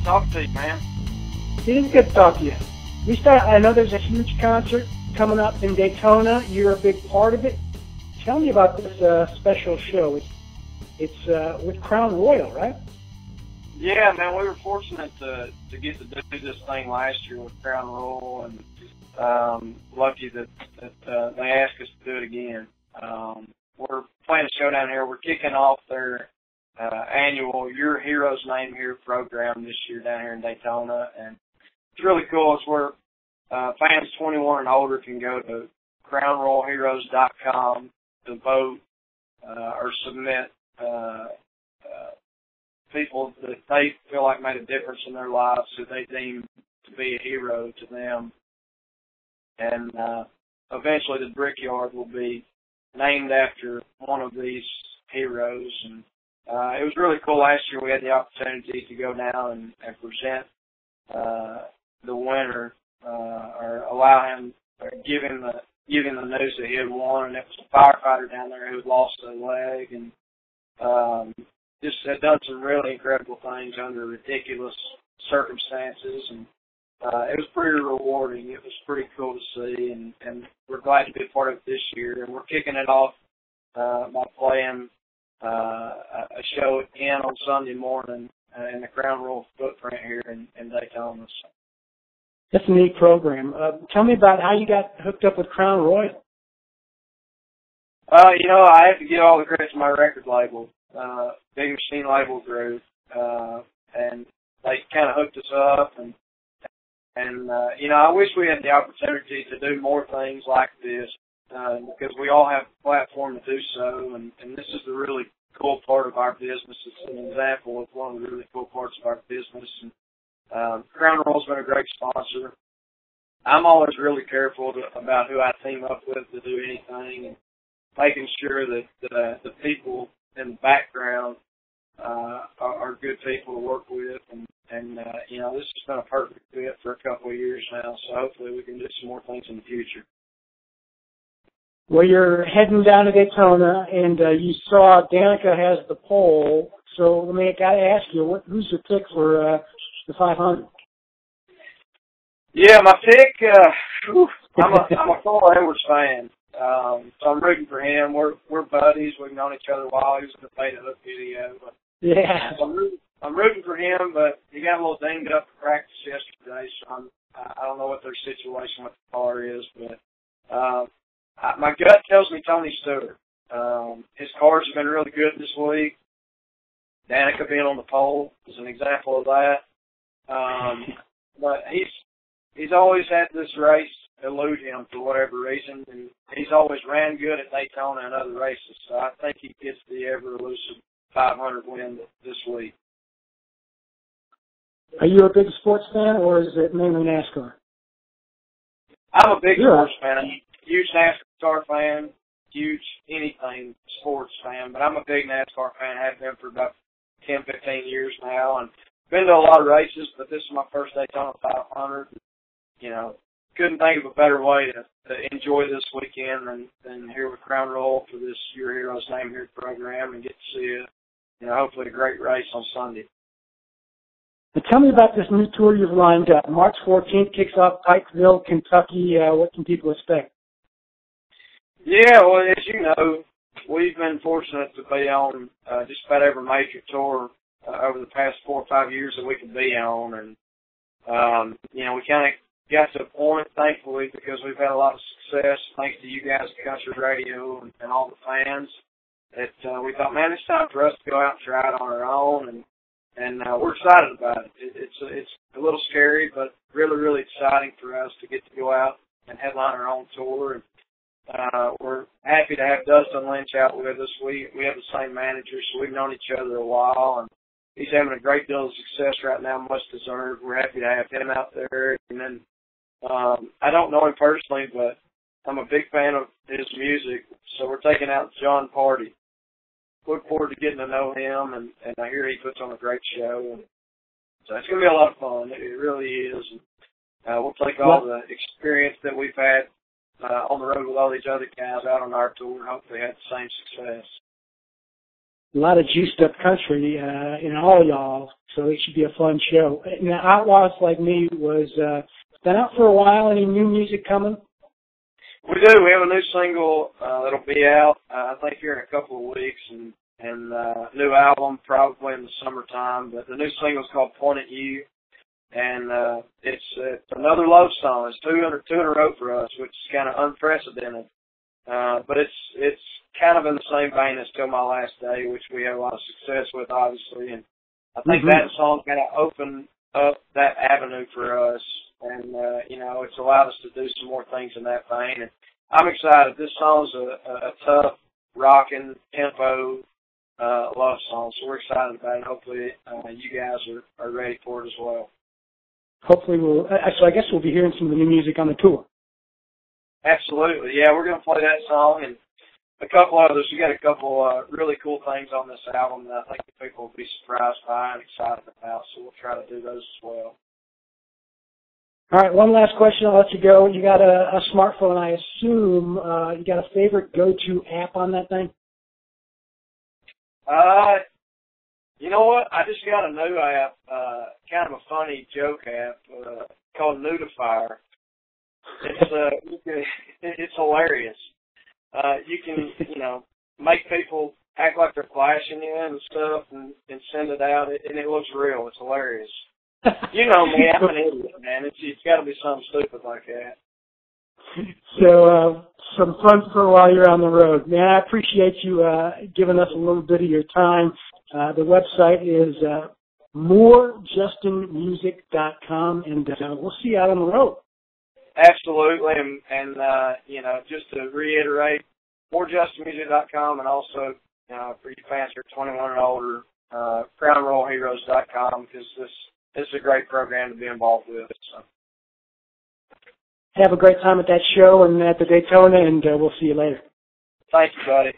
talk to you, man. It is good to talk to you. I know there's a huge concert coming up in Daytona. You're a big part of it. Tell me about this special show. It's with Crown Royal, right? Yeah, man, we were fortunate to get to do this thing last year with Crown Royal, and lucky that they asked us to do it again. We're playing a show down here. We're kicking off their annual Your Hero's Name Here program this year down here in Daytona, and it's really cool. It's where fans 21 and older can go to crownroyalheroes.com to vote or submit people that they feel like made a difference in their lives, who they deem to be a hero to them. And eventually the Brickyard will be named after one of these heroes. And it was really cool. Last year we had the opportunity to go down and present the winner, or allow him, or give him the news that he had won. And it was a firefighter down there who had lost a leg, and just had done some really incredible things under ridiculous circumstances, and it was pretty rewarding. It was pretty cool to see, and we're glad to be a part of it this year. And we're kicking it off by playing a show again on Sunday morning in the Crown Royal footprint here in Daytona. That's a neat program. Tell me about how you got hooked up with Crown Royal. I have to give all the credit to my record label, Big Machine Label Group, and they kind of hooked us up, and I wish we had the opportunity to do more things like this, because we all have a platform to do so, and this is the really cool part of our business. It's an example of one of the really cool parts of our business, and Crown Royal's been a great sponsor. I'm always really careful about who I team up with to do anything, and making sure that the people in the background are good people to work with, and this has been a perfect fit for a couple of years now, so hopefully we can do some more things in the future. Well, you're heading down to Daytona, and you saw Danica has the pole, so I got to ask you, who's your pick for the 500? Yeah, my pick, I'm a Carl Edwards fan. So I'm rooting for him. We're buddies. We've known each other a while. He was in the Beta Hook video. But, yeah. So I'm rooting for him, but he got a little dinged up at practice yesterday, so I don't know what their situation with the car is, but my gut tells me Tony Stewart. His cars have been really good this week. Danica being on the pole is an example of that. But he's always had this race elude him for whatever reason, and he's always ran good at Daytona and other races, so I think he gets the ever-elusive 500 win this week. Are you a big sports fan, or is it mainly NASCAR? I'm a big sports fan. I'm a huge NASCAR fan, huge anything sports fan, but I'm a big NASCAR fan. I have been for about 10, 15 years now, and been to a lot of races, but this is my first Daytona 500. Couldn't think of a better way to enjoy this weekend than here with Crown Royal for this Your Hero's Name Here program, and get to see hopefully a great race on Sunday. Now tell me about this new tour you've lined up. March 14th kicks off Pikeville, Kentucky. What can people expect? Yeah, well, as you know, we've been fortunate to be on just about every major tour over the past 4 or 5 years that we could be on, and we kind of got to a point, thankfully, because we've had a lot of success, thanks to you guys at Country Radio and all the fans, that we thought, man, it's time for us to go out and try it on our own, and we're excited about it. It's a little scary, but really, really exciting for us to get to go out and headline our own tour. And we're happy to have Dustin Lynch out with us. We have the same manager, so we've known each other a while, and he's having a great deal of success right now, much deserved. We're happy to have him out there. And then I don't know him personally, but I'm a big fan of his music, so we're taking out John Party. Look forward to getting to know him, and I hear he puts on a great show. And so it's going to be a lot of fun. It really is. And, we'll take all the experience that we've had on the road with all these other guys out on our tour and hopefully have the same success. a lot of juiced up country in all y'all, so it should be a fun show. Now, Outlaws Like Me was been out for a while. Any new music coming? We do. We have a new single that'll be out, I think, here in a couple of weeks, and new album probably in the summertime. But the new single's called Point at You, and it's another love song. It's two in a row for us, which is kind of unprecedented. But it's kind of in the same vein as Till My Last Day, which we have a lot of success with, obviously. And I think that song kind of opened up that avenue for us. And, it's allowed us to do some more things in that vein. And I'm excited. This song's a tough, rocking, tempo love song. So we're excited about it. Hopefully you guys are ready for it as well. Hopefully so I guess we'll be hearing some of the new music on the tour. Absolutely. Yeah, we're going to play that song and a couple others. We got a couple really cool things on this album that I think people will be surprised by and excited about. So we'll try to do those as well. All right, one last question. I'll let you go. You got a smartphone, I assume. You got a favorite go-to app on that thing? You know what? I just got a new app, kind of a funny joke app called Nudifier. It's hilarious. You can, make people act like they're flashing you and stuff and send it out, and it looks real. It's hilarious. You know me, I'm an idiot, man. It's got to be something stupid like that. So, some fun for while you're on the road. Man, I appreciate you giving us a little bit of your time. The website is morejustinmusic.com, and we'll see you out on the road. Absolutely, and just to reiterate, morejustinmusic.com, and also, for you fans who are 21 and older, crownroyalheroes.com, because this is a great program to be involved with. So. Have a great time at that show and at the Daytona, and we'll see you later. Thank you, buddy.